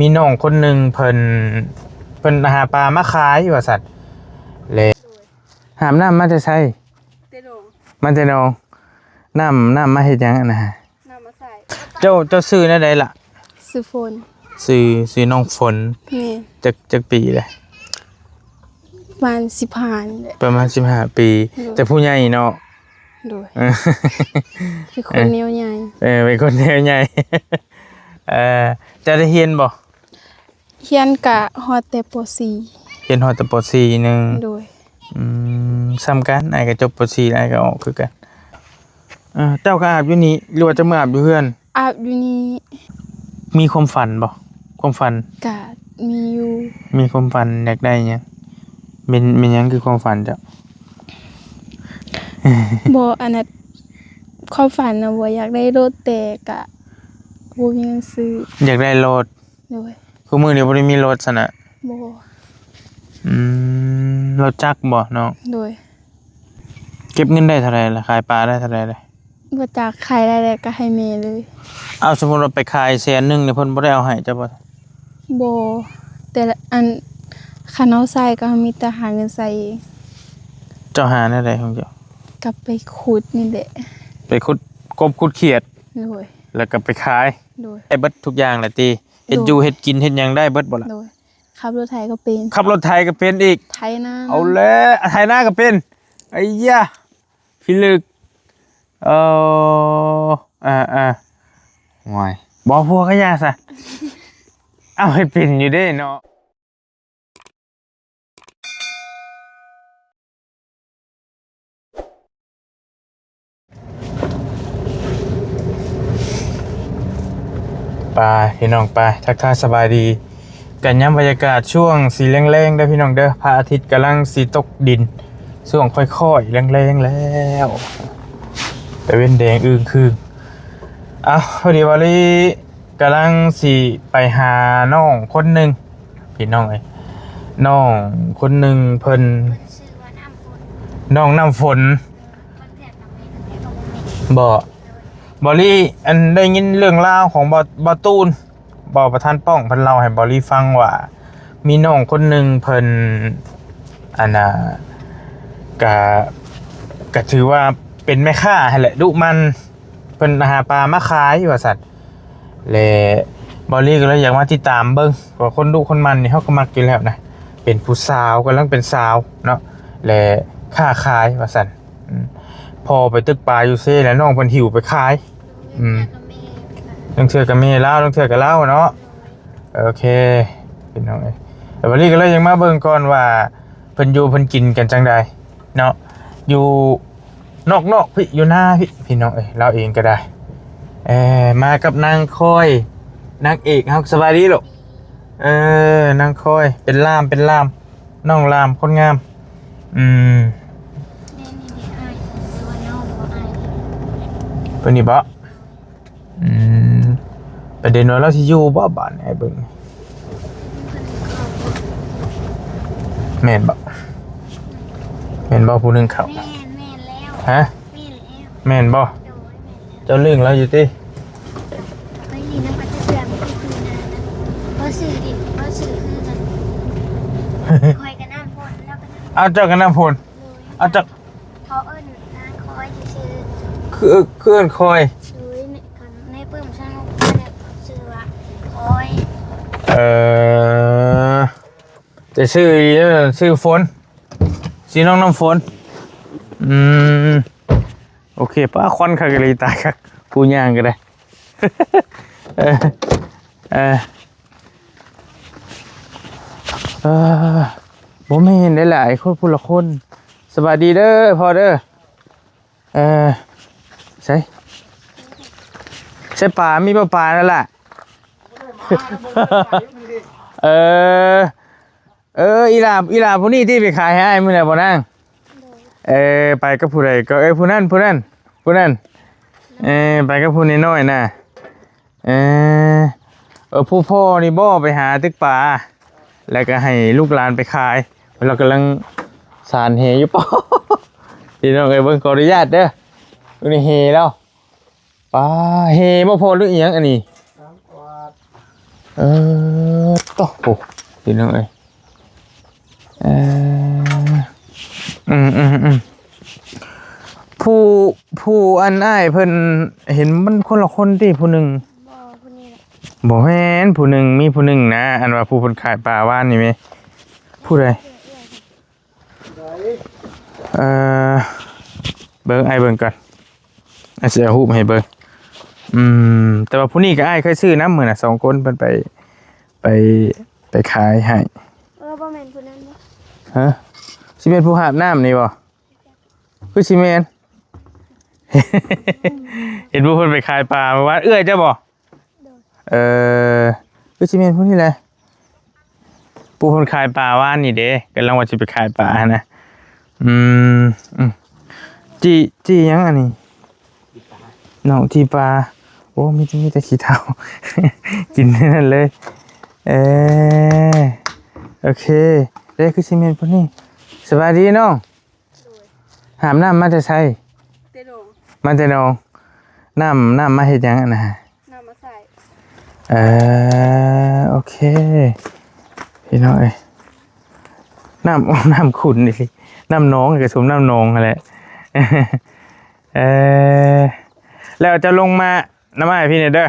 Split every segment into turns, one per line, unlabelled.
มีน้องคนหนึ่งเพิ่นหาปลามาขายว่าสัตว์เลยหามน้ำมาจะใช่
เตโดง
มันจะน้องน้ำมาเฮ็ดหยังนะฮะ
น้ำมาใส่
เจ้าซื้อแนวใดล่ะ
ซื้อโฟน
ซื้อน้องฝน
นี่
จักปีเลย
ประมาณ15นี่แหละ
ประมาณ15 ปีแต่ผู้ใหญ่เนาะ
โดยเป็นคนแนวใหญ่
เป็นคนแนวใหญ่จะได้เรียนบ่
เฮียนกะฮอดแต่ป
เรียนฮอดแต่ป .4 นึง
โดย
ซ้ำกันอ้ายก็จบป .4 อ้ายก็ออกคือกันเจ้าก็อาบอยู่นี่หรือว่าจะมาอาบอยู่เฮือน
อาบอยู่นี่
มีความฝันบ่ความฝัน
กะมีอยู่
มีความฝันอยากได้หยังเป็นหยังคือความฝันเจ้า
บ่อันนั้นความฝันน่ะบ่อยากได้รถแต่กะบ่มีเงินซื้อ
อยากได้รถ
โดย
คือมื้อนี้บ่ได้มีรถซั่นน่ะ
บ่
รถจักรบ่น้อง
โดย
เก็บเงินได้เท่าไหร่ล่ะขายปลาได้เท่าไหร่ล่ะ
บ่จักขายได้แล้วก็ให้แม่เลย
เอาสมมุติว่าไปขาย100,000นี่เพิ่นบ่ได้เอาให้เจ้าบ่
บ่แต่อันคันเอาใส่ก็มีแต่หาเงินใส่เอง
เจ้าหาแนวใดของเจ้า
ก็ไปขุดนี่แหละ
ไปขุดกบขุดเขียด
โดย
แล้วก็ไปขาย
โดย
ได้เบิดทุกอย่างแหละติเฮ็ดอยู่เฮ็ดกินเฮ็ดหยังได้เบิดบ่ล่ะ
โดยขับรถไถก็เป็น
ขับรถไถก็เป็นอีก
ไถนา
เอาแล้วไถนาก็เป็นไอ้ยะพี่ลึกห่วยบ่พวกก็ยาซะเอาให้เป็นอยู่เด้เนาะไปพี่น้องไปทักทายสบายดีกันย้ำบรรยากาศช่วงสีแรงๆได้พี่น้องเด้อพระอาทิตย์กำลังสีตกดินช่วงค่อยๆแรงๆแล้วแต่เว้นแดงอึ้งคืนพอดีวันนี้กำลังสีไปหาน้องคนหนึ่งพี่น้องไอ้น้องคนหนึ่งเพิ่นน้องน้ำฝนบอลี่อันได้ยินเรื่องราวของบอตูนบอประธานป้องเพิ่นเล่าให้บอลี่ฟังว่ามีน้องคนหนึ่งเพิ่นอันน่ะกะถือว่าเป็นแม่ค้าแหละดุมันเพิ่นหาปลามาขายว่าสัตว์และบอลี่ก็เลยอยากมาติดตามเบิ่งว่าคนดุคนมันนี่เฮาก็มักอยู่แล้วนะเป็นผู้สาวกำลังเป็นสาวเนาะและค้าขายว่าสัตว์พอไปตึกปลาอยู่เซ่แล้วน้องเพิ่นหิวไปขายต้องเทื่อกับแม่เล่าต้องเทื่อกับเล่าเนาะโอเคเป็นน้องแต่วันนี้ก็เลยยังมาเบิ่งก่อนว่าเพิ่นอยู่เพิ่นกินกันจังใดเนาะอยู่นอกพี่อยู่หน้าพี่น้องเราเองก็ได้มากับนางคอยนางเอกครับสบายดีลูกนางคอยเป็นล่ามน้องล่ามคนงามเป็นนี่บ่ประเด็นว่าเราสิอยู่บ่บ้านไอ้เบิ่งแม่นบ่ผู้นึงเข้า
แม่แล้ว
ฮะแม่นบ่เจ้าเรื่องแล้วอยู่ติ
ไปนี่น้ำก็จะเสื่อมไปคืนนั้นเพราะสื่อดิเพราะสื่อคือกันคอยกันน้ำพ่นแล้วก็
เอาเจ้ากันน้ำพ่นเอาเจ้า
เขาเอิ้นนางคอยชื่อ
เคลื่อนคอย
ในเพิ่มช่างชื่อว่าคอย
จะชื่อฝนชื่อน้องน้ำฝนโอเคป้าควันคากะลีตายครับกูย่างก็ได้ผมไม่เห็นได้หลายคนพูดละคนสวัสดีเด้อพอเด้อใช่ป่ามีปลานั่นแหละอีหลาผู้นี้ที่ไปขายให้มื้อน่ะบ่นางไปกับผู้ใดก็ผู้นั้นไปกับผู้น้อยๆน่ะผู้พ่อนี่บ่ไปหาตึกปลาแล้วก็ให้ลูกหลานไปขายเรากำลังสานเฮอยู่ป่ะพี่น้องเบิ่งขออนุญาตเด้อดูนี่เฮแล้วปลาเฮบ่พอหรืออีหยังอันนี้ โต๊ะโอ้พี่น้องเอ้ยเอ่อผู้อันอ้ายเพิ่นเห็นมันคนละคนติผู้หนึง
บ่คนนี้แหละ
บ่แม่นผู้หนึงมีผู้หนึงนะอันว่าผู้เพิ่นขายปลาว่านนี่แม่ผู้ใดเอ่อเบิ่งอ้ายเบิ่งก่อนอาจจะเอารูปให้เบิ่งแต่ว่าผู้นี้ก็อ้ายเคยซื้อน้ำมื้อน่ะ2คนเพิ่นไปขายให้
บ่แม่นคนนั้นบ่
ฮะสิเป็นผู้หาบน้ำนี่บ่คือสิแม่น เห็นผู้คนไปขายปลาเมื่อวานเอื้อยเจ้าบ่คือสิแม่นผู้นี้แหละผู้คนขายปลาว่านนี่เด้กำลังว่าสิไปขายปลานะจีหยังอันนี้น้องจีปลาโอ้มีแต่ขี้เถ้า กินนั่นเลยโอเคเด้คือสิแม่นผู้นี้สบายดีน้องหามน้ำมาแต่ไสมาแต่น้องน้ำมาเฮ็ดหยังอะนะ
น้ำมาใส่
โอเคพี่น้องเอ้ยน้ำขุ่นดิน้ำน้องกับสมน้ำนองอะไรแล้วจะลงมาน้ำไม้พี่เนี่ยเด้อ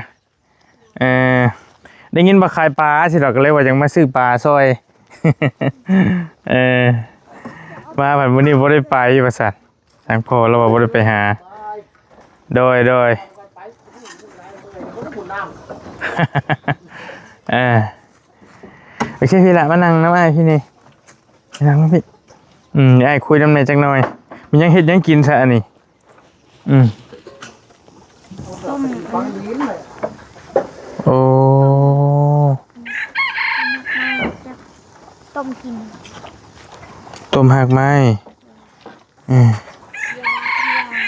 ได้ยินว่าขายปลาสิเราก็เลยว่ายังมาซื้อปลาซอยมาแบบวันนี้บ่ได้ไปประสัตทางพ่อเราบ่ได้ไปหาโดยโอเคพี่ละมานั่งน้ำไอ้พี่นี่นั่งนะพี่ไอ้คุยน้ำในจังหน่อยมันยังเห็ดยังกินซะอันนี้โอ้
ต้มกิน
ต้มหักไม้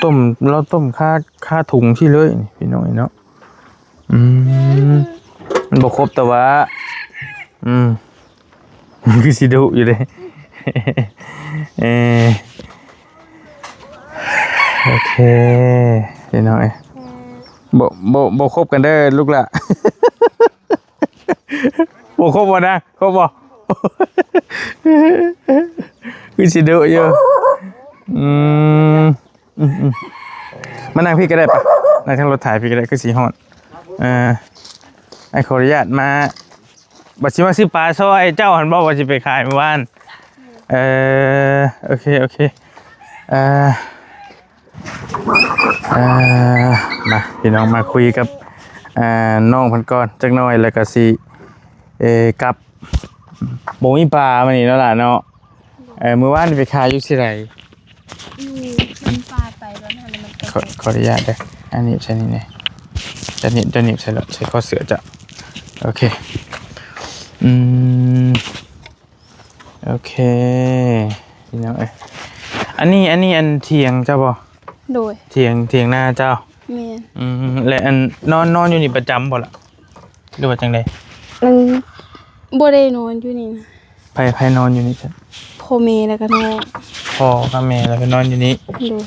ต้มเราต้มค่าถุงที่เลยพี่น้องเนาะมันบอกครบแต่ว่ามันคือสิดุอยู่เลยโอเคพี่น้องบอกครบกันได้ลูกละบอกครบบ่นะครบบ่คือสิดุอยู่มานั่งพี่ก็ได้ปะนั่งทั้งรถถ่ายพี่ก็ได้คือสีฮอดไอ้ขออนุญาตมาบัดสิมาซื้อปลาซอยเจ้าหันบอกว่าจะไปขายเมื่อวานโอเคมาพี่น้องมาคุยกับน้องเพิ่นก่อนจักหน่อยแล้วก็สิกับบ่มีปลามานี่เนาะล่ะเนาะเมื่อวานไปขายอยู่ที่ไหน
มันปลาไปแล้วนะมัน
ขออนุญาตเด้ออันนี้ใช่นี่เนี่ยจะหนีบใช่แล้วใช้ข้อเสือจ้ะโอเคโอเคพี่น้องอันนี้อันเถียงเจ้าบ่
โดย
เถียงหน้าเจ้า
แม่
และอันนอนอยู่นี่ประจำบ่ล่ะหรือว่าจังได๋
มันบ่ได้นอนอยู่นี่นะ
ไผนอนอยู่นี่จ้ะ
พ่อแม่แล้วก็น้อง
พ่อกับแม่แล้วก็นอนอยู่นี่
โดย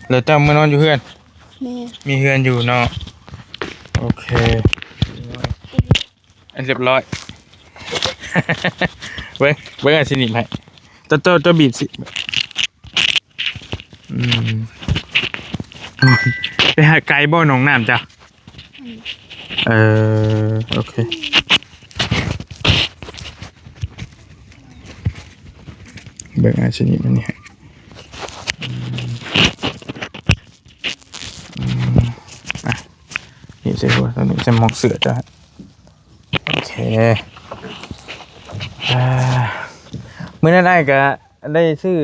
แล้วเจ้ามื้อนอนอยู่เฮือน
แม่
มีเฮือนอยู่เนาะโอเคอันเรียบร้อยเว้ยสิหนีบให้ตัวบีบสิไปหาไก่บ่หนองน้ำจ้ะโอเคเบิ่งสิหนีบมันนี่ให้นี่ใส่หัวตอนนี้จะมองเสือจ้ะโอเคมื้อนั้นได้ก็ได้ซื้อ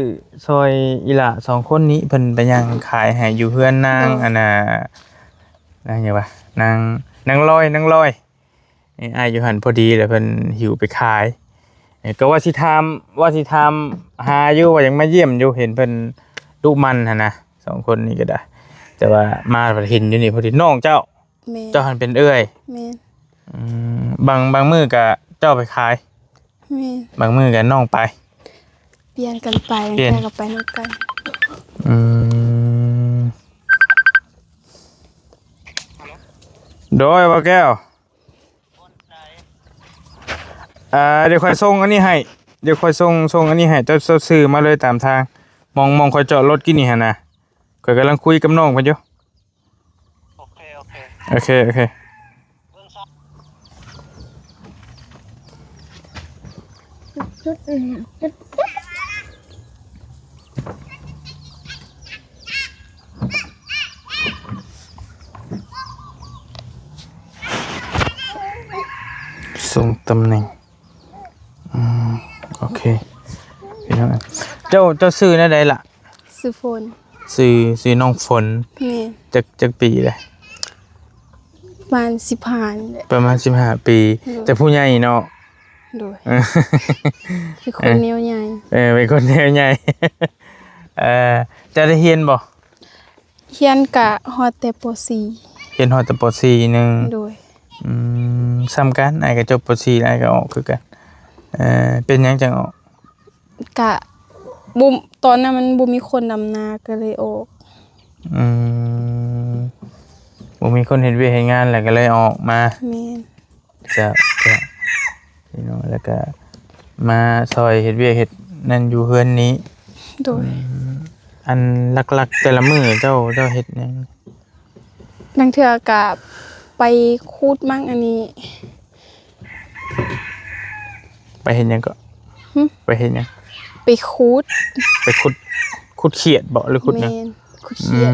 ซอยอีหล่า2คนนี้เพิ่นไปยังขายให้อยู่เฮือนนางอันน่ะนางหยังวะนางลอยนี่อ้ายอยู่หั่นพอดีแล้วเพิ่นหิวไปขายก็ว่าสิถามหาอยู่ว่ายังมาเยี่ยมอยู่เห็นเพิ่นลูกมันหั่นนะ2คนนี้ก็ได้แต่ว่ามาเห็นอยู่นี่พอดีน้องเจ้าหันเป็นเอื้อย
แม่
บางมื้อก็เจ้าไปขาย
แม่
บางมื้อก็น้องไป
เปลี่ยนกันไปแล้วก็ไปนำกัน
โดยว่าแก้ว เดี๋ยวค่อยส่งอันนี้ให้เดี๋ยวค่อยส่งอันนี้ให้เจ้าซื้อมาเลยตามทางมองค่อยจอดรถกินนี่หั่นน่ะข่อยกำลังคุยกับน้องเพิ่นอยู่โอเคส่งตำแหน่งโอเคพี่น้องเจ้าซื้อแนวใดล่ะ
ซื้อโฟน
ซื้อน้องฝน
แม่น
จักปีเลย
ประมาณ15นี่แหละ
ประมาณ15 ปี แต่ผู้ใหญ่เนาะ
โดยเป็นคนแนวใหญ่
เป็นคนแนวใหญ่ จะได้เรียนบ่
เฮียนกะฮอดแต่ป
เรียนฮอดแต่ป .4 นึง
.4 โดย
ซ้ำกันอ้ายก็จบป .4 อ้ายก็ออกคือกันเป็นหยังจังออก
กะบ่ตอนนั้นมันบ่มีคนนำนาก็เลยออก
บ่มีคนเฮ็ดเวียกเฮ็ดงานแล้วก็เลยออกมา
แม่น
จะพี่น้องแล้วก็มาซอยเฮ็ดเวียกเฮ็ดนั่นอยู่เฮือนนี้
โดย
อันหลักๆแต่ละมื้อเจ้าเฮ็ดหยัง
บางเทื่อก็ไปคูดมั่งอันนี้
ไปเฮ็ดหยังก็
หึ
ไปเฮ็ดหยัง
ไปคูด
ไปขุดเขียดบ่หรือขุดหยัง
แม่นคูดเขียด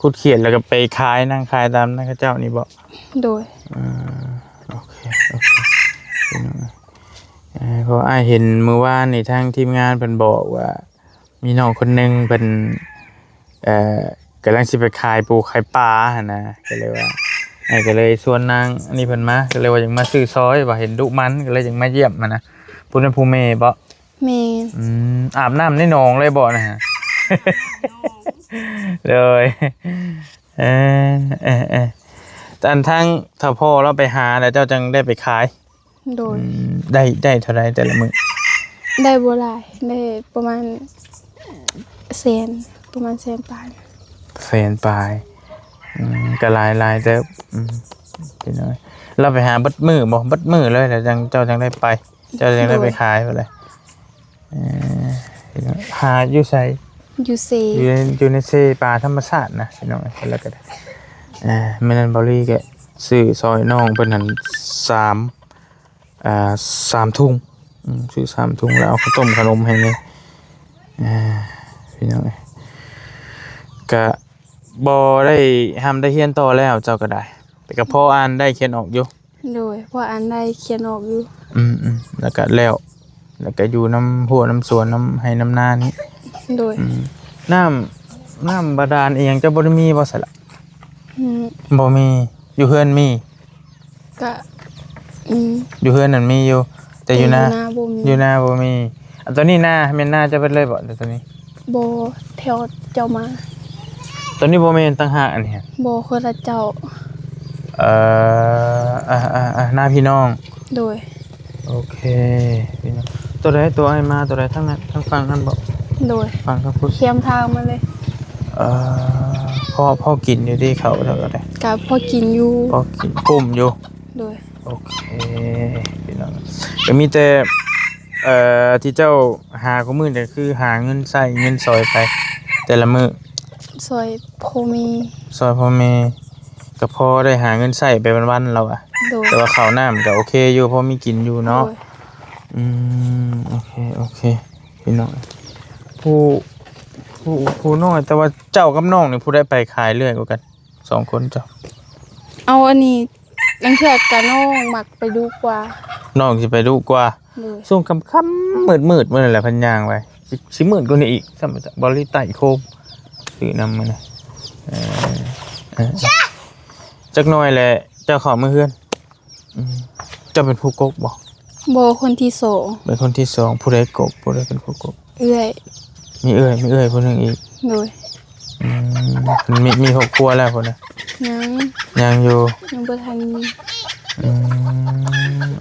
ขุดเขียดแล้วก็ไปขายนั่งขายตามนั่นเขาเจ้านี่บ่
โดย
โอเคพี่น้องเพราะอ้ายเห็นมื้อวานนี่ทางทีมงานเพิ่นบอกว่า มีน้องคนหนึงเพิ่นกำลังสิไปขายปูขายปลาหั่นนะก็เลยว่าอ้ายก็เลยชวนนางอันนี้เพิ่นมาก็เลยว่าอยากมาซื้อซอยว่าเห็นดุมันก็เลยอยากมาเยี่ยมมันนะผู้นั้นผู้แม่บ่
แม่น
อาบน้ำในหนองเลยบ่นะฮะ เลยตอนทั้งถ้าพ่อเราไปหาแล้วเจ้าจังได้ไปขาย
โดย
ได้เท่าไรแต่ละมื้อ
ได้บ่หลายได้ประมาณแสนประมาณแสนปลาย
แฟนปลายก็หลายแต่พี่น้อยเราไปหาเบัดมือบ่เบัดมือเลยแล้วเจ้าจังได้ไป เจ้าจังได้ไปขายไปเลยพี่น้อยหาอยู่ไส
อยู่เซ
อยู่ในเซป่าธรรมชาตินะพี่น้องแล้วก็ได้แม่นันบอรี่ก็ซื้อซอยน้องเพิ่นหั่น3 ถุงซื้อ3 ถุงแล้วเอาข้าวต้มขนมให้นี่พี่น้องก็บ่ได้ห้ามได้เรียนต่อแล้วเจ้าก็ได้แต่ก็พออ่านได้เขียนออกอยู่
โดยพออ่านได้เขียนออกอยู่
แล้วก็อยู่น้ำหัวน้ำสวนน้ำให้น้ำนานี่
โดย
น้ำบาดาลเองจะบ่ได้มีบ่ซั่นล่ะ บ่มีอยู่เฮือนมี
ก็มี
อยู่เฮือนนั่นมีอยู่แต่อยู่นา
บ่มี
อยู่นาบ่มีอันตัวนี้นาแม่นนาจะเป็นเลยบ่ตัวนี้
บ่แถวเจ้ามา
ตัวนี้บ่แม่นต่างหากอันนี้
บ่คนละเจ้า
หน้าพี่น้อง
โดย
โอเคพี่น้องตัวใดตัวให้มาตัวใดทั้งนั้นทั้งฝั่งนั้นบ่
โดย
ฝั่งทั้งพุทธ
เคียมทางมาเลย
พ่อกินอยู่ที่เขาเท่าก็ได้
ก็พอกินอยู่
พ่อกินกุ้มอยู่
โดย
โอเคพี่น้องก็มีแต่ที่เจ้าหาของมื้อเนี่ยคือหาเงินใช้เงินซอยไป แต่ละมื้อ
ซอยโพมี
ซอยพ่อแม่ก็พอได้หาเงินใช้ไปวันๆเราอะ
โดย
แต่ว่าข้าวน้ำก็โอเคอยู่พอมีกินอยู่เนาะ
โดย
โอเคพี่น้องผู้น้อยแต่ว่าเจ้ากับน้องนี่ผู้ได้ไปขายเรื่อยกว่ากัน2 คนเจ้า
เอาอันนี้ลังเทื่อกะน้องมักไปดูกว่า
น้องสิไปดูกว่า
โดย
ช่วงค่ำๆมืดมื้อนั่นแหละพันยางไว้สิมืดกว่านี้อีกสำหรับบริไตโคมซื้อนำมานะจักหน่อยแหละเจ้าขอมือเฮือนเจ้าเป็นผู้กกบ่
บ่คนที่สอง
เป็นคนที่2ผู้ใดกกผู้ใดเป็นผู้กก
เอื้อย
มีเอื้อยคนหนึงอีก
โดย
มีครอบครัวแล้วคนน่ะ
ยัง
ยังอยู่
ยังบ่ทันมี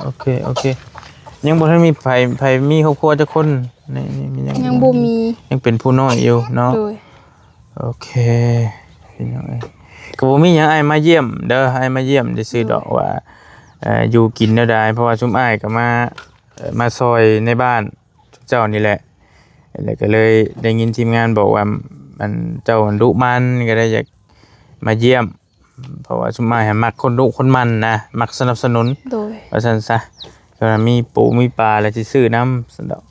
โอเคยังบ่ทันมีไผมีครอบครัวจักคนนี่มี
ยังบ่มี
ยังเป็นผู้น้อยอยู่เนาะ
โดย
โอเคพี่น้องก็บ่มีหยังอ้ายมาเยี่ยมเด้ออ้ายมาเยี่ยมได้ซื้อดอกว่า อยู่กินแนวใดเพราะว่าชุมอ้ายก็มาซอยในบ้านชุมเจ้านี่แหละแล้วก็เลยได้ยินทีมงานบอกว่ามันเจ้าดุมันก็ได้อยากมาเยี่ยมเพราะว่าชุมอ้ายมักคนดุคนมันนะมักสนับสนุน
โดย
ว่าซั่นซะก็มีปูมีปลาแล้วสิซื้อน้ำซั่นดอก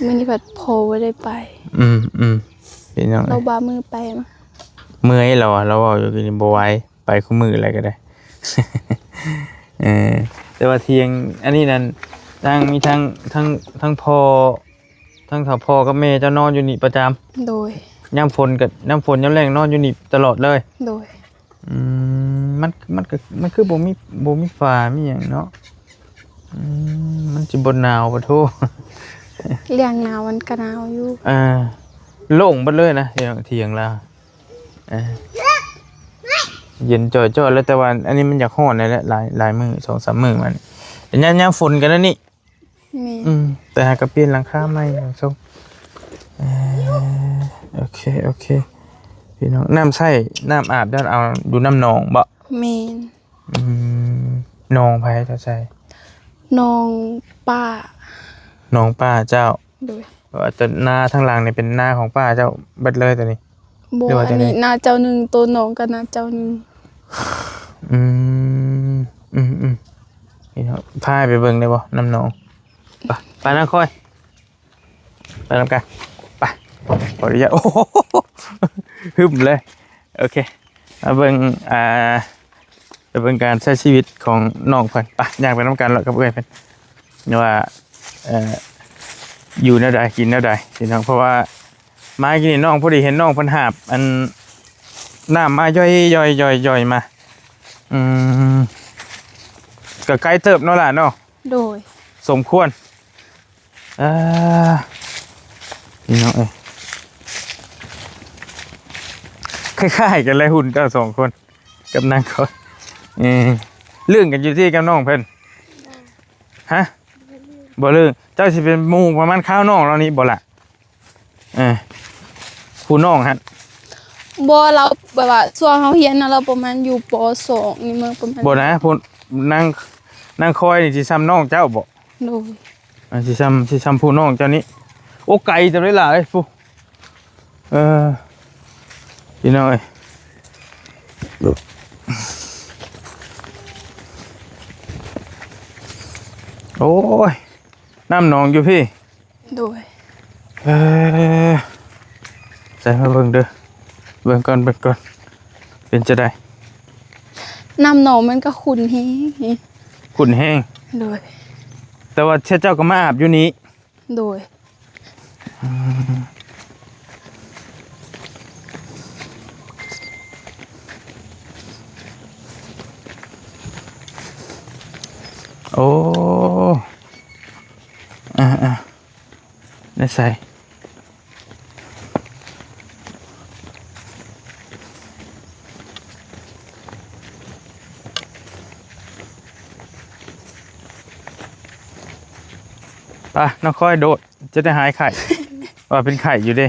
มื้อนี้ผัดโพบ่ได้ไป
พี่น้อง
เราบามือไปมา
เมื่อยเราอะเราเอาอยู่กินบ่ไหวไปคู่มืออะไรก็ได้ แต่ว่าเที่ยงอันนี้นั่นมีทั้งพ่อทั้งถ้าพ่อกับแม่เจะนอนอยู่นี่ประจำ
โดย
ยามฝนยามแล้งนอนอยู่นี่ตลอดเลย
โดย
มันคือบ่มีฟ้ามีหยังเนาะมันสิบ่หนาวปะโท
เรื่องหนาวมันก็หนาวอยู่
โล่งเบิดเลยนะเที่ยงแล้วเย็นจ่อยๆแล้วแต่ว่าอันนี้มันอยากร้อนเลยแหละหลายมื้อ 2-3 มื้อมันแต่ยามฝนกันแล้วนี่
แม่
แต่หากระเปลี่ยนหลังคาใหม่ชมโอเคพี่น้องน้ำใส่น้ำอาบด้านเอาดูน้ำหนองบ่
แม่น
หนองไผจะใส่
น้องป้า
หนองป้าเจ้า
โดย
ว่าจะหน้าทั้งหลังนี่เป็นหน้าของป้าเจ้าเบิดเลยตัวนี้
บ่
หรือว่า
อั
จะ
น
ได้
นี้นาเจ้าหนึงตัวน้องก็นาเจ้าหนึง
พี่น้องพาไปเบิ่งได้บ่น้ำหนองไปนั่งค่อยไปนำกันไปขออนุญาตโอ้โหหึมเลยโอเคมาเบิ่งไปเบิ่งการใช้ชีวิตของน้องเพิ่นไปอยากไปนำกันแล้วกับเอื้อยเพิ่นว่าอยู่แนวใดกินแนวใดพี่น้องเพราะว่ามากินนี่น้องพอดีเห็นน้องเพิ่นหาบอันน้ำมาย่อยมาก็ไกลเติบเนาะล่ะเนาะ
โดย
สมควรนี่น้องคล้ายๆกันเลยหุ่นเจ้าสองคนกับนางเขาเรื่องกันอยู่ที่กับน้องเพิ่นฮะบ่เรื่องเจ้าสิเป็นหมู่ประมาณข้าวน้องเรานี่บ่ล่ะผู้น้องฮะ
บ่เราแบบว่าช่วงเฮาเรียนน่ะเราประมาณอยู่ป .2 นี่มื้อประมาณ
บ่นะผู้นางคอยนี่สิซ้ำน้องเจ้าบ่
โดย
สิซ้ำผู้น้องเจ้านี้โอ้ไกลจังเลยล่ะเอ้ยผู้พี่น้องเอ้ยโอ้ยน้ำหนองอยู่พี่
โดย
ใส่มาเบิ่งเด้อเบิ่งก่อนเป็นจะได้
น้ำหนองมันก็ขุ่นแฮง
ขุ่นแห้ง
โดย
แต่ว่าเจ้าก็มาอาบอยู่นี้
โดย
โอ้ได้ใส่ไปน้องค่อยโดดจะได้หายไข่ ว่าเป็นไข่อยู่เด้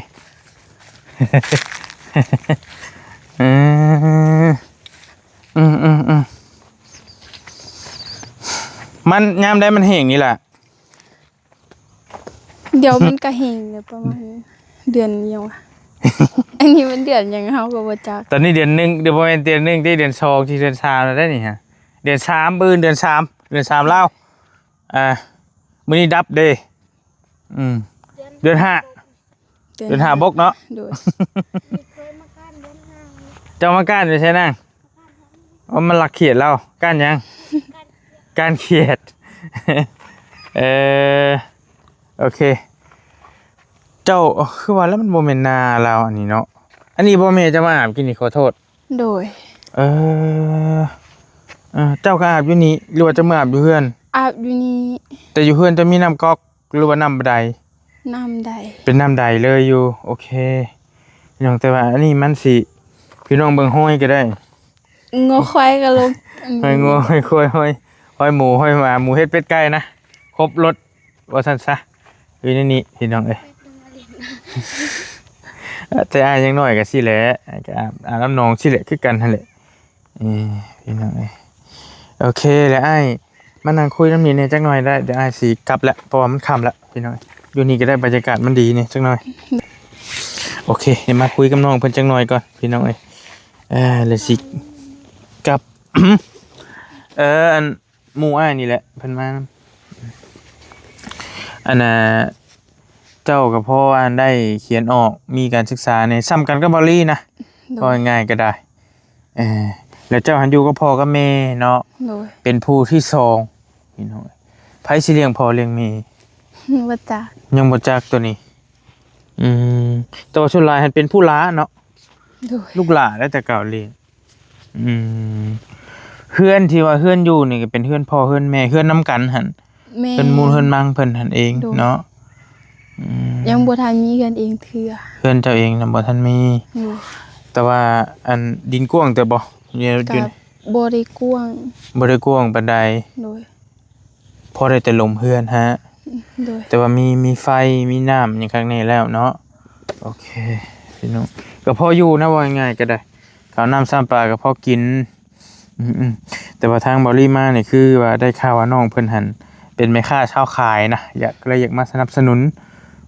มันยามได้มันแห้งนี่แหละ
เดี๋ยวมันก็แห้งเลยประมาณเดือนเดียวอะ อันนี้มันเดือนหยังเฮาก็บ่จัก
ตอนนี้เดือนหนึ่งเดือนประมาณเดือนหนึ่งที่เดือน2ที่เดือน3แล้วได้นี่ฮะเดือน3เดือน3แล้วมื้อนี้ดับเด้เดือน5เดือน5บกเนาะ
โดย
เคยมาก้านเดือนห้า
เจ้ามาก้านอยู่ใช่นั่งว่ามันหลักเขียดเราก้านยังก้านเขียด โอเคเจ้าคือว่าแล้วมันโมเมนนาเราอันนี้เนาะอันนี้บ่แม่จะมาอาบกินนี่ขอโทษ
โดย
เจ้าก็อาบอยู่นี่หรือว่าจะมาอาบอยู่เฮือน
อาบอยู่นี่
แต่อยู่เฮือนจะมีน้ำก๊อกหรือว่าน้ำบันได
น้ำใด
เป็นน้ำใดเลยอยู่โอเคพี่น้องแต่ว่าอันนี้มันสิพี่น้องเบิ่งห้อยก็ได้
งอควายก็ลงอัน
ห้อย
นี้
งัวห้อยควายห้อยหมูห้อยหมาหมูเฮ็ดเป็ดไก่นะครบรถว่าซั่นซะอยู่ในนี้พี่น้องเอ้ย แต่อายยังน้อยก็สิแหละก็อาบน้ำนองสิแหละคือกันนั่นแหละพี่น้องเอ้ย โอเคแล้วไอ้มานั่งคุยน้ำนี้เนี่ยจักหน่อยได้เดี๋ยวไอ้สิกลับแล้วเพราะว่ามันค่ำแล้วพี่น้อยอยู่นี่ก็ได้บรรยากาศมันดีเนี่ยจักหน่อยโอเคเดี๋ยวมาคุยกับน้องเพิ่นจักหน่อยก่อนพี่น้องเลยสิกลับ อันหมู่อ้ายนี่แหละเพิ่นมาอันน่ะเจ้ากับพ่ออันได้เขียนออกมีการศึกษาในซ้ำกันกับบอลลี่นะ
โด
ก็
ย
ง่ายก็ได้แล้วเจ้าหันอยู่กับพ่อกับแม่เนาะ
โดย
เป็นผู้ที่สองพี่น้องไผสิเลี้ยงพ่อเลี้ยงแม่
ว่าจัก
ยังบ่จักตัวนี้แต่ว่าชุดลายหันเป็นผู้ล้าเนาะ
โดย
ลูกหลานแล้วแต่เก่าเรียนเฮือนที่ว่าเฮือนอยู่นี่ก็เป็นเฮือนพ่อเฮือนแม่เฮือนน้ำกันหั่น
แม่
เพิ่นมูลเพิ่นมังเพิ่นหั่นเองเนาะ
ยังบ่ทันมีกันเองเทื่อ
เฮือนเจ้าเองนำบ่ทันมี
โดย
แต่ว่าอันดินกว้างแต่บ่เนี่ยอยู่
กับบ่ได้กว้าง
บ่ได้กว้างปานใด
โดย
พอได้แต่ลมเฮือนฮะ
โดย
แต่ว่ามีไฟมีน้ำอย่างข้างในแล้วเนาะโอเคพี่น้องก็พออยู่นะว่าง่ายก็ได้ข้าวน้ำซ้ำปลาก็พอกินแต่ว่าทางบอลี่มาเนี่ยคือว่าได้ข่าวว่าน้องเพิ่นหันเป็นแม่ค้าเช่าขายนะอยากมาสนับสนุน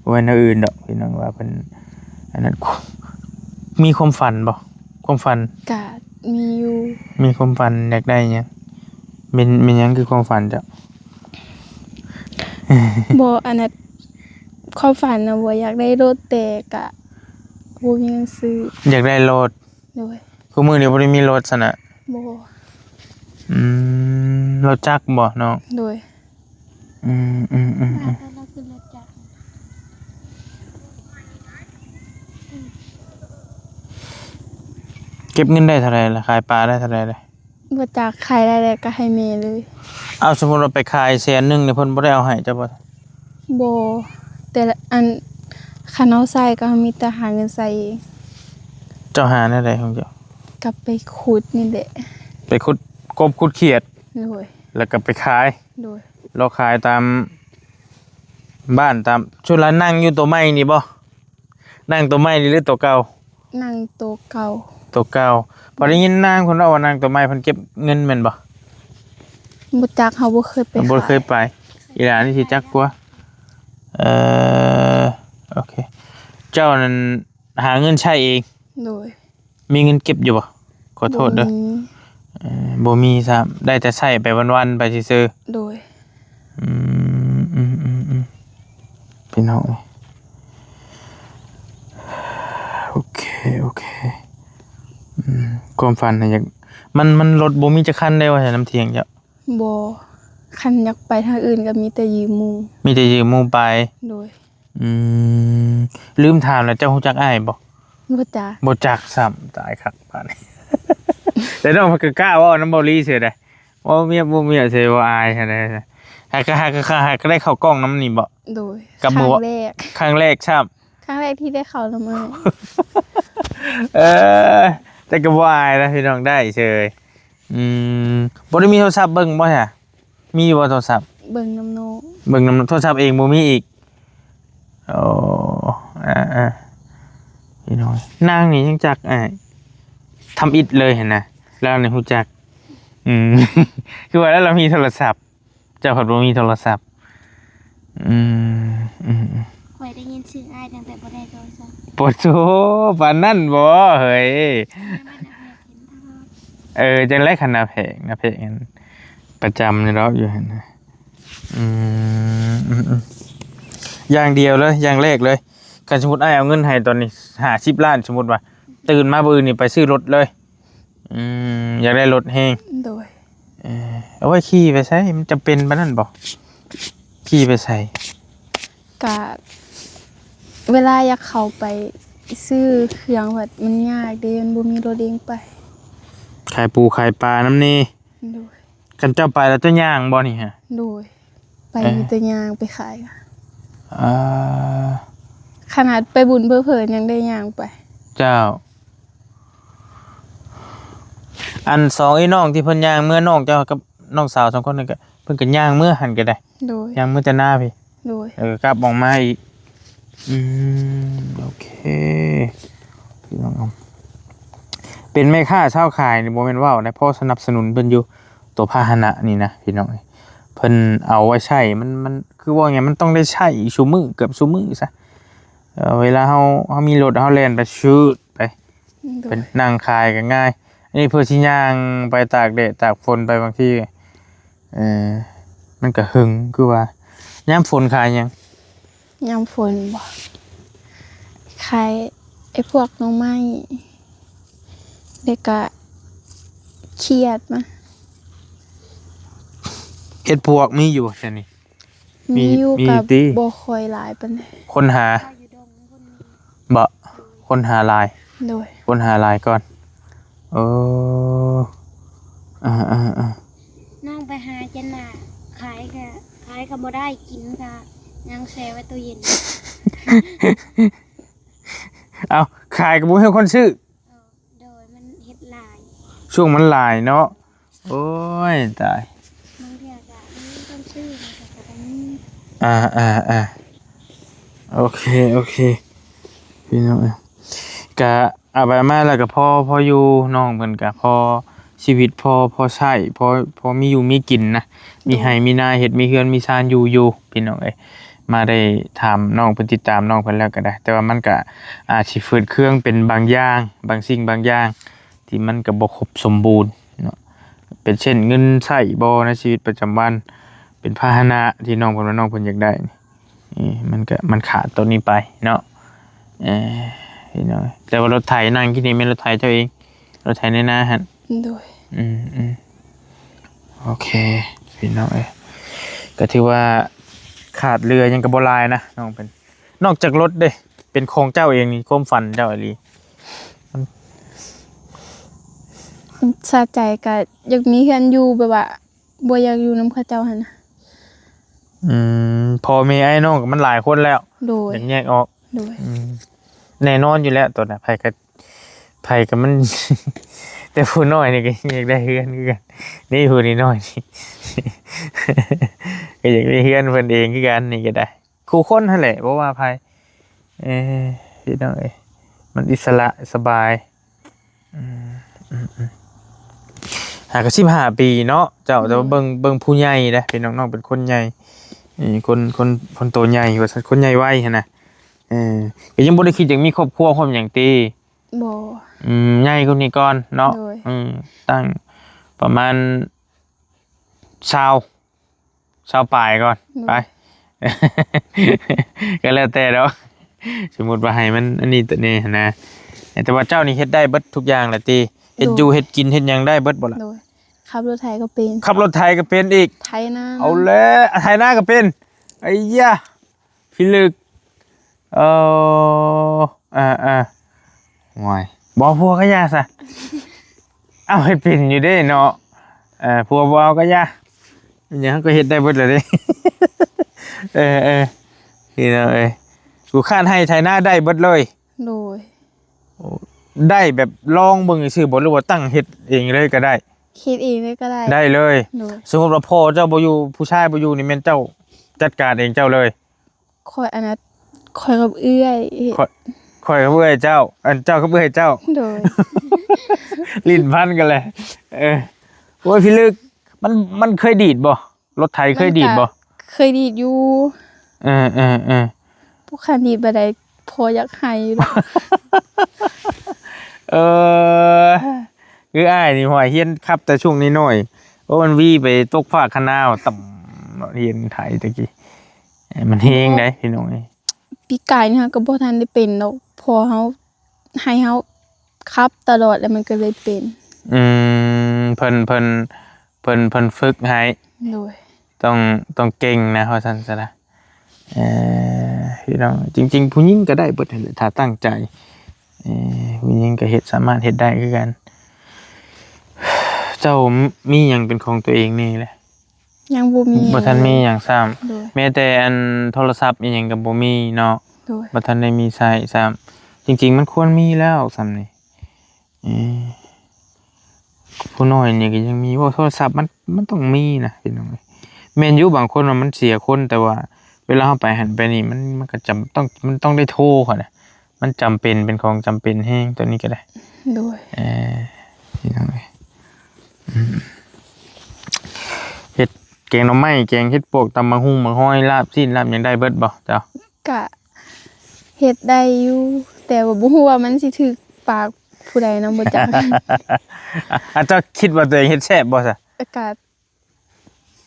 ไว้ในอื่นดอกพี่น้องว่าเพิ่นอันนั้นมีความฝันบ่ความฝัน
กะมีอยู่
มีความฝันอยากได้หยังเป็นหยังคือความฝันจ้ะ
บ่อันนั้นความฝันน่ะบ่อยากได้รถแต่กะบ่มีเงินซื้อ
อยากได้รถ
โดย
คือมื้อนี้บ่ได้มีรถซะนะ
บ่
รถจักรบ่น้อง
โดย
เราขึ้นรถจักร
เก็บเงินได้เท่าไหร่ล่ะขายปลาได้เท่าไหร่เลย
บ่จักขายได้แล้วก็ให้แม่เลย
เอาสมมุติเราไปขาย100,000เนี่ยเพิ่นบ่ได้เอาให้เจ้าบ่
บ่แต่ละอันคันเอาใส่ก็มีแต่หาเงินใส่เอง
เจ้าหาแนวใดของเจ้า
กับไปขุดนี่แหละ
ไปขุดกบขุดเขียด
โดย
แล้วก็ไปขาย
โดย
เราขายตามบ้านตามชุดละนั่งอยู่ตัวไม้นี่บ่นั่งตัวไม้นี่หรือตัวเก่า
นั่งโต๊ะเก่า
ตัวเก่าพอได้ยินนางคนว่านั่งตัวไม้เพิ่นเก็บเงินแม่นบ่
บ่จักเฮาบ่เคยไป
บ่เคย
ขาย
ไปอีหลานนี่สิจักกว่าโอเคเจ้านั้นหาเงินใช้เอง
โดย
มีเงินเก็บอยู่บ่ขอโทษเด้อ
บ่มี
บ่มีซ้ำได้แต่ใช้ไปวันๆไปซื่อ
โดย
ๆพี่น้องโอเคความฝันน่ะอยากมันรถบ่มีจักคันได้ว่าใช่น้ำเที่ยงจ้ะ
บ่คันอยากไปทางอื่นก็มีแต่ยืมหมู่
มีแต่ยืมหมู่ไป
โดย
ลืมถามแล้วเจ้าฮู้จักอ้ายบ่
บ่จัก
บ่จักซ้ำตายคักปานนี้ แต่น้องมันก็กล้าเว้านำบ่ลี่เสียได้ว่าเมียบ่เมียเสียบ่อายหั่นแหละหากก็ได้เข้ากล้องน้ำนี่บ่
โดย
กับ
ค
หมู่
รั้งแรก
ครั้งแรกซ้ำ
ครั้งแรกที่ได้เข้าละมื้อ
แต่ก็บ่อายนะพี่น้องได้เฉยบ่ได้มีโทรศัพท์เบิ่งบ่ฮะมีอยู่บ่โทรศัพท์
เบิ่งน้ำโน
เบิ่งนำโทรศัพท์เองบ่มีอีกโอ้พี่น้องนางนี่ยังจักทำอิฐเลยเห็นนะแล้วนี่ฮู้จักคือว่าแล้วเรามีโทรศัพท์เจ้าเพิ่นบ่มีโทรศัพท์
คอยได้ยินชื่ออ้ายตั้งแต่บ่ได้โทรศัพท์
ปวดโซปานนั่นบ่เฮ้ย จังไรขนาดเพลงนะเพลงนั้นประจำในรอบอยู่หั่นนะอย่างเดียวเลยอย่างแรกเลยการสมมุติอ้ายเอาเงินให้ตอนนี้50 ล้านสมมุติว่าตื่นมามื้อนี้ไปซื้อรถเลยอยากได้รถแฮง
โดย
เอาไว้ขี่ไปใช้มันจำเป็นปานนั้นบ่ขี่ไปใส่
กะเวลาอยากเข้าไปซื้อเครื่องวัดมันยากเด้มันบ่มีรถเองไป
ขายปูขายปลาน้ำนี่
โดย
กันเจ้าไปแล้วเจ้าย่างบ่นี่ฮะ
โดย ไปมีแต่ยางไปขายค่ะ ขนาดไปบุญเพื่อเผินยังได้ยางไป
เจ้า อัน2ไอ้น้องที่เพิ่นย่างเมื่อน้องเจ้ากับน้องสาว2คนนั่นก็เพิ่นก็ย่างเมื่อหันก็ได้
โดย
ย่างเมื่อจะหน้าพี่
โดย
กลับออกมาอีกโอเคพี่น้องเป็นแม่ค้าเช่าขายนี่บ่แม่นว่าวนะพ่อสนับสนุนเพิ่นอยู่ ตัวพาหนะนี่นะพี่น้องเพิ่นเอาไว้ใช้มันคือว่าไงมันต้องได้ใช้ชั่วมือเกือบชั่วมือซะเวลาเฮามีรถเฮาแล่นไปชืดไป
โด
เป็
ย
นนั่งคายกันง่ายอันนี้เพื่อที่ย่างไปตากแดดตากฝนไปบางที่มันก็หึงคือว่าย่ามฝนคายยัง
ยามฝนบ่ขายไอ้พวกหน่อไม้เด็กก็เครียดมา
เฮ็ดปวกมีอยู่ใช่นี่ มี
มีอยู่
มี
กับ
ติ
บ่ค่อยหลายปานใด
คนหา
เราอยู่ดงคนนี้
บ่คนหาลาย
โดย
คนหาลายก่อนเอออ่า
น้องไปหาจนน่ะขายก็บ่ได้กินก็ยังแช่ไว้ตู้เย็น
เอาขายกับบ่ให้คนซื้อ
โดยมันเฮ็ดลาย
ช่วงมันหลายเนาะโอ้ยตาย
บางเทื่อก็มีคนซื้อมันก็ได้มี
โอเคพี่น้องกะเอาไปมาแล้วก็พออยู่น้องเพิ่นก็พอชีวิตพอใช้พอมีอยู่มีกินนะมีให้มีนาเฮ็ดมีเฮือนมีชานอยู่พี่น้องเอ้ยมาได้ถามน้องเพิ่นติดตามน้องเพิ่นแล้วก็ได้ แต่ว่ามันก็อาจสิฝืดเครื่องเป็นบางอย่างบางสิ่งบางอย่างที่มันก็บ่ครบสมบูรณ์เนาะเป็นเช่นเงินใช้บ่ในชีวิตประจำวันเป็นพาหนะที่น้องเพิ่นว่าน้องเพิ่นอยากได้นี่มันขาดตัวนี้ไปเนาะพี่น้องแต่ว่ารถไถนั่งที่นี่แม่นรถไถเจ้าเองรถไถในนาหั่น
โดย
โอเคพี่น้องก็ถือว่าขาดเรือยังกระโบลายนะน้องเป็นนอกจากรถเด้เป็นโครงเจ้าเองนี่ความฝันเจ้าอหลี
สะใจก็อยากมีเฮือนอยู่แบบว่าบ่อยากอยู่นำเขาเจ้าหั่นน่ะ
พอมีไอ้น้องก็มันหลายคนแล้ว
โดย
อย่างแยกออก
โดย
แน่นอนอยู่แล้วตัวน่ะไผก็มัน แต่ผู้น้อยนี่ก็อยากได้เฮือนคือกันนี่ผู้นี้น้อยนี่ ก็อยากได้เฮือนเพิ่นเองคือกันนี่ก็ได้คู่คนนั่นแหละบ่ว่าไผพี่น้องมันอิสระสบายหาก15 ปีเนาะเจ้าแต่ว่าเบิ่งผู้ใหญ่นะพี่น้องๆเป็นคนใหญ่คนโตใหญ่ว่าซั่นคนใหญ่วัยหั่นน่ะก็ยังบ่ได้คิดอยากมีครอบครัวพร้อมหยังติ
บ่
ใหญ่กว่านี้ก่อนเนาะ
โดย
ตั้งประมาณ20ปลายก่อนไป ก็แล้วแต่แล้วสมมุติว่าให้มันอันนี้ตัวนี้นะแต่ว่าเจ้านี่เฮ็ดได้เบิดทุกอย่างแหละติเฮ็ดอยู่เฮ็ดกินเฮ็ดหยังได้เบิดบ่ล่ะ
โดยขับรถไถก็เป็น
ขับรถไถก็เป็นอีก
ไถนา
เอาแล้วไถนาก็เป็นไอ้ยะพี่ลึกห่วยบ่พัวก็ยาซะ เอาให้เป็นอยู่เด้เนาะพัวบ่เอาก็ยาอย่างนั้นก็เฮ็ดได้เบิดเลยเด้ พี่น้องกูคาดให้ไถนาได้เบิดเลย
โดย
ได้แบบลองเบิ่งซื่อบ่หรือว่าตั้งเฮ็ดเองเลยก็ได้
คิดเองเลยก็ได้
ได้เลย
โดย
สมมุติว่าพ่อเจ้าบ่อยู่ผู้ชายบ่อยู่นี่แม่นเจ้าจัดการเองเจ้าเลย
คอยอันนั้นคอยกับเอื้อยเฮ็ด
ข่อยก็เบื่อเจ้า อันเจ้าก็เบื่อเจ้า
โดย
ลิ้นพันกันเลยโอ้ยพี่ลึกมันเคยดีดบ่รถไถเคยดีดบ่
เคยดีดอยู่
เออ
พวกคันดีดบ่ได้พออยากให้อยู่ดอก
เออคืออ้ายนี่หอยเฮียนครับแต่ช่วงนี้หน่อยเพราะมันวี่ไปตกฟ้าคะนาวต่ำเฮียนไถตะกี้มันเฮงได้พี่น้องนี่
ปีกายนี่ค่ะก็บ่ทันได้เป็นดอกพอเฮาให้เฮาขับตลอดแล้วมันก็เลยเป็น
เพิ่นฝึกให้
โดย
ต้องเก่งนะเพราะฉะนั้นซะนะพี่น้องจริงๆผู้หญิงก็ได้เบิดนั่นแหละถ้าตั้งใจผู้หญิงก็สามารถเฮ็ดได้คือกัน เจ้ามีหยังเป็นของตัวเองนี่แหละ
ยังบ่มี
บ่ทันมีหยังซ้ำ
โดย
แม้แต่อันโทรศัพท์อีหยังก็บ่มีเนาะ
โดย
บ่ทันได้มีใช้ซ้ำจริงๆมันควรมีแล้วซ้ำนี่ผู้น้อยนี่ก็ยังมีว่าโทรศัพท์มันต้องมีนะพี่น้องแม่นอยู่บางคนว่ามันเสียคนแต่ว่าเวลาเฮาไปหันไปนี่มันก็มันต้องได้โทรค่ะนะมันจำเป็นของจำเป็นแฮงตัวนี้ก็ได้
โดย
พี่น้อง เฮ็ดแกงหน่อไม้แกงเฮ็ดปวกตำมะฮุ่งมะฮ้อยลาบซีนลาบหยังได้เบิดบ่เจ้าก
ะเฮ็ดได้อยู่แต่ว่าบ่ฮู้ว่ามันสิถึกปากผู้ใดนำบ่จัก
อาเจ้าคิดว่าตัวเองเฮ็ดแซ่บบ่ซะ
อากาศ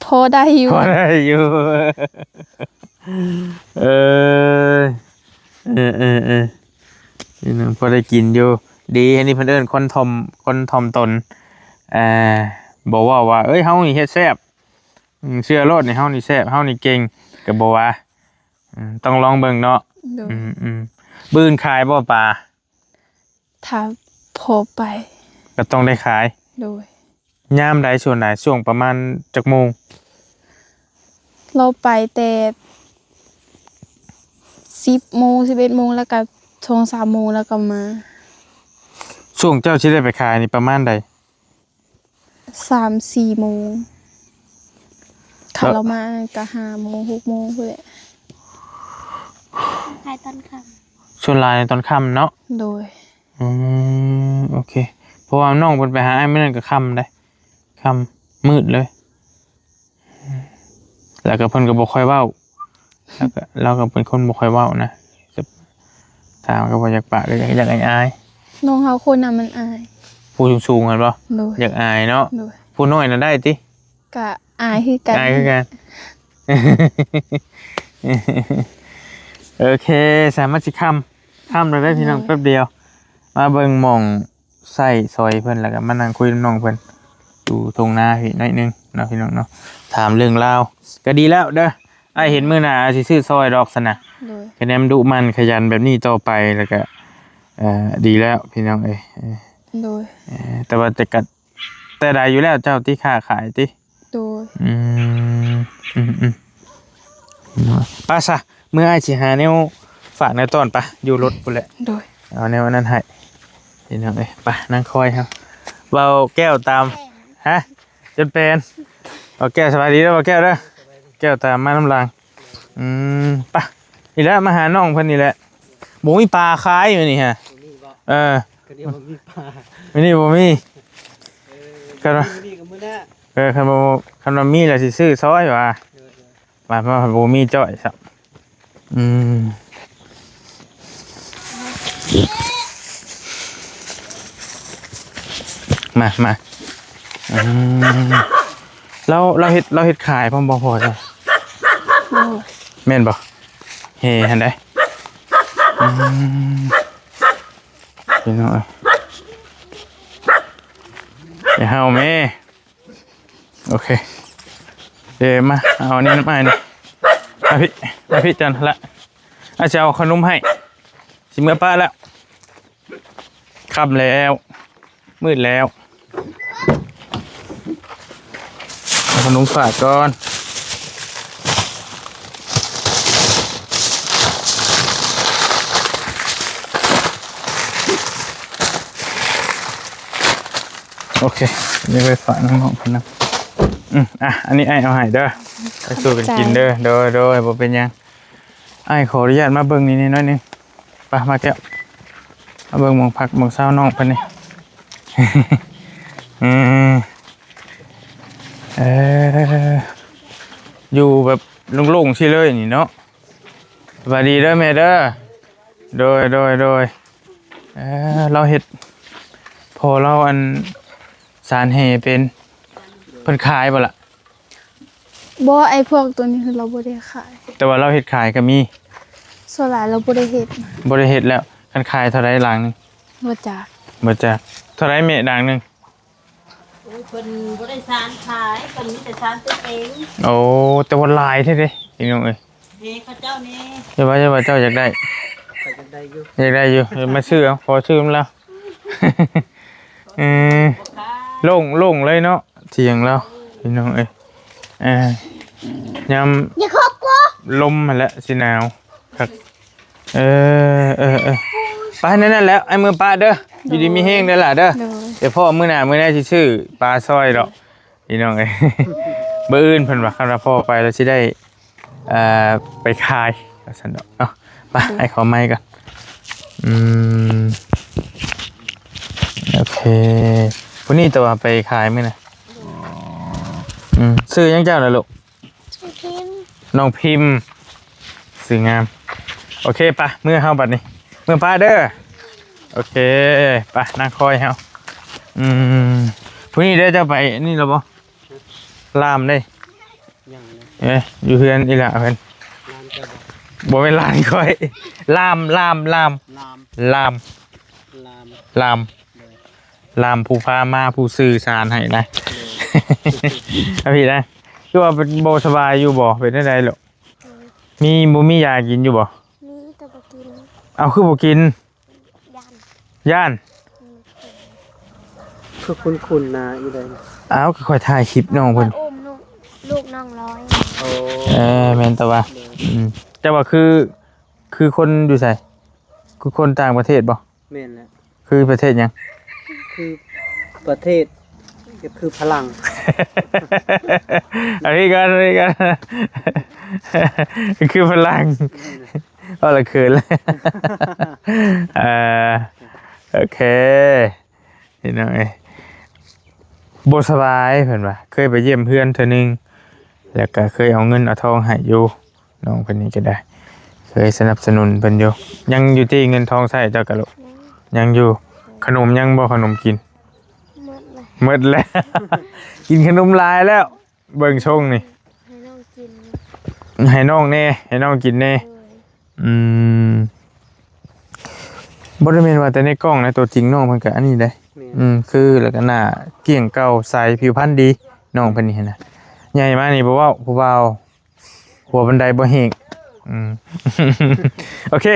พอได้อยู่
พอได้อยู่ เออนี่นึงพอได้กินอยู่ดีอันนี้เพิ่นเอิ้นคนทอมตนบอกว่าเอ้ยเฮานี่เฮ็ดแซ่บเชื่อโลดนี่เฮานี่แซ่บเฮานี่เก่งก็บ่ว่าต้องลองเบิ่งเนาะ
โดย
บื้นขายบ่ปลา
ถ้าพอไป
ก็ต้องได้ขาย
โดย
ยามใดช่วงไหนช่วงประมาณจักโมง
เราไปแต่10โมง11โมงแล้วก็2-3โมงแล้วก็มา
ช่วงเจ้าสิได้ไปขายนี่ประมาณใด
3-4โมงถ้าเรามาก็5โมง6โมงพุ่นแหละ
ขายตอนค่
ช่วงลายตอนค่ำเนาะ
โดย
โอเคเพราะว่าน้องเพิ่นไปหาไอ้มื้อนั้นก็ค่ำได้ค่ำมืดเลยแล้วก็เพิ่นก็บ่ค่อยเว้าแล้วก็เราก็เป็นคนบ่ค่อยเว้านะถามก็บ่อยากปากก็อยากอาย
น้องเฮาคนน่ะมันอาย
ผู้สูงๆกันบ่
โดย
อยากอายเนาะ
โดย
ผู้น้อยน่ะได้ติ
ก็อายคือกัน
อายคือกัน โอเคสามารถสิค่ำเราได้พี่น้องแป๊บเดียว มาเบิ่งหม่องใส่ซอยเพิ่นแล้วก็มานั่งคุยกับน้องเพิ่นดูตรงหน้าพี่น้อยหนึงเนาะพี่น้องเนาะถามเรื่องราวก็ดีแล้วเด้ออ้ายเห็นมื้อหน้าสิซื้อซอยดอกซะนะ
โดย
คะแนนดุมันขยันแบบนี้ต่อไปแล้วก็ดีแล้วพี่น้องเอ้ย
โดย
แต่ว่าแต่ได้อยู่แล้วเจ้าที่ค้าขายติ
โดย
ป้าซะเมื่ออ้ายสิหาแนวฝากในตอนปะอยู่รถพุ่นแหละ
โดย
เอาแนวนั้นให้พี่น้องเอ้ยไปนั่งคอยครับเบาแก้วตามฮะจนเป็นเอาแก้วสบายดีแล้วเบาแก้วเด้อแก้วตามมาน้ำลางไปนี่แหละมาหาน้องเพิ่นนี่แหละหมูมีปลาคล้ายอยู่นี่ฮะวันนี้บ่มีกันว่าคันว่ามีแล้วสิซื้อซอยว่ะมาบ่มีจ้อยซับมาเราเฮ็ดขายพอพอจ้ะ
โดย
แม่นบ่เฮ้หันได้พี่น้องอย่าเฮาแม่โอเคเดี๋ยวมาเอาอันนี้น้ำไม้นี่มาพี่จันละอาจะเอาขนมให้สิเมื่อป้าแล้วค่ำแล้วมืดแล้วเอาขนมฝากก่อนโอเคนี่ไปฝากน้องๆคนนั้นอันนี้ไอ้เอาให้เด้อไปสู้กันกินเด้อโดยบ่เป็นยังไอ้ขออนุญาตมาเบิ่งนี่น้อยนึงไปมาแก้วมาเบิ่งหมองผักหมองเศร้าน้องเพิ่นนี่ อยู่แบบโล่งๆสิเลยนี่เนาะสวัสดีเด้อแม่เด้อโดยเราเฮ็ดพอเราอันสารแห่เป็นเพิ่นขายบ่ล่ะ
บ่ไอ้พวกตัวนี้คือเราบ่ได้ขาย
แต่ว่าเราเฮ็ดขายก็มี
ส่วนหลายเราบ่ได้เฮ็ด
บ่ได้เฮ็ดแล้วคันขายเท่าไรหลังนึง
บ่จัก
บ่จักเท่าไรแม่ดังนึง
โอ้ยเพิ่นบ่ได้สารขายเพิ่นมีแต่สารตัวเอง
โอ้แต่ว่าลายแท้เด้พี่น้องเอ้ย
เฮ้เขาเจ้านี่
อย่าว่าเจ้าอยากได้อยากได้อยู่เดี๋ยวมาซื้อเอาขอซื้อมันแล้ว โล่งเลยเนาะเถียงแล้วพี่น้องเอ้ยยาม
อย่าคบกู
ลมมาแล้วสิหนาวครับไปนั่นแหล้วไอ้มือปลาเด้ออยู่ดีมีแห้งเด้อล่ะเด้อ
โดย
เดี๋ยวพ่อมื้อหน้าสิชื่อปลาซอยดอกพี่น้องเอ้ย เบอร์อื่นเพิ่นว่าคันว่าพ่อไปแล้วสิได้ไปขายว่าซั่นดอกเนาะไปให้ขอไม้ก่อนโอเควันนี้ตัวไปขายมื้อน่ะ ซื้อยังเจ้าน่ะลูก
ชื่อพิมพ์
น้องพิมพ์สื่องามโอเคปะเมื่อเฮาบัดนี้เมื่อป้าเด้อโอเคปะนั่งคอยเฮาพรุ่งนี้เด้อจะไปนี่เหรอบ่ลามได้
ยังเลย
เอ้ยอยู่เฮือนอีหล่ะเพิ่น
น้ำจะบอก
บ่แม่นลานคอยลาม
ลาม
ลาม
ลาม
ลาม
เลย
ลามผู้พามาผู้สื่อสารให้นะ เอาพี่นะคือว่าเป็นโบสบายอยู่บ่เป็นได้ไดหรอกมีบ่มียากินอยู่บ่
มีแต่บ่กิน
เอาคือบ่กิน
ยัน
ย่าน
คือคุณนะอีเลย
เอาคือค่อยถ่ายคลิปน้องเพิ่น
อุ้มลูกน้องร้อย
โอ้
แม่นตะว่าแต่ว่าคือคนอยู่ไสคือคนต่างประเทศบ่
แม่นแหละ
คือประเทศหยัง
คือประเทศก็คือพลัง
อันนี้กันคือพลังก็ละเขินเลยโอเคนี่น้อยบ่สบายเพิ่นว่าเคยไปเยี่ยมเพื่อนเทื่อนึงแล้วก็เคยเอาเงินเอาทองให้อยู่น้องเพิ่นนี่ก็ได้เคยสนับสนุนเพิ่นอยู่ยังอยู่ที่เงินทองใช้เจ้าก็ลูกยังอยู่ขนมยังบ่ขนมกิน
หมดเลย
หมดแล้ว กินขนมลายแล้วเบิ่งชงนี่
ให้น้องกิน
ให้น้องแน่ให้น้องกินแน่
เลย
บ่ได้แม่นว่าแต่ในกล้องนะตัวจริงน้องเพิ่นก็อันนี้ได้
แม่น
คือแล้วก็หน้าเกลี้ยงเก่าใสผิวพรรณดีน้องเพิ่นนี่นะใหญ่มานี่บ่เว้าผู้เบาหัวบันไดบ่เฮงโอเค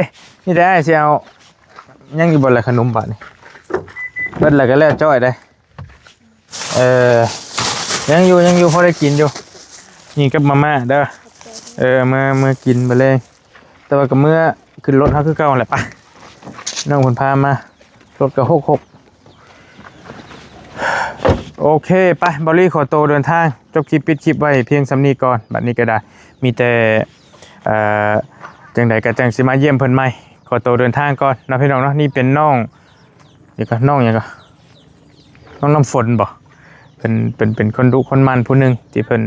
นี่ได้สิเอายังอยู่บ่ล่ะขนมบาดนี่เบิดแล้วก็แล้วจ้อยได้ยังอยู่พอได้กินอยู่นี่กับมาม่าเด้อเมื่อกินไปเลย แต่ว่าก็เมื่อขึ้นรถเฮาคือเก่าแหละปะน้องเพิ่นพามารถก็66โอเคไปบอลลี่ขอตัวเดินทางจบคลิปปิดคลิปไว้เพียงสำนีก่อนบัดนี้ก็ได้มีแต่จังใดก็จังสิมาเยี่ยมเพิ่นใหม่ขอตัวเดินทางก่อนนะพี่น้องเนาะนี่เป็นน้องเดี๋ยวก็น้องหยังก็น้องน้ำฝนบ่เป็นคนดุคนมันผู้หนึงที่เพิ่น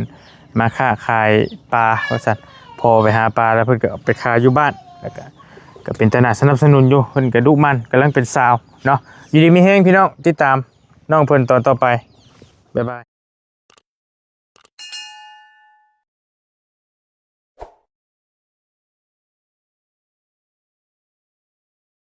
มาค้าขายปลาว่าซั่นพอไปหาปลาแล้วเพิ่นก็เอาไปขายอยู่บ้านแล้วก็เป็นตนาสนับสนุนอยู่เพิ่นก็ดุมันกำลังเป็นสาวเนาะอยู่ดีมีแฮงพี่น้องติดตามน้องเพิ่นตอนต่อไปบ๊ายบาย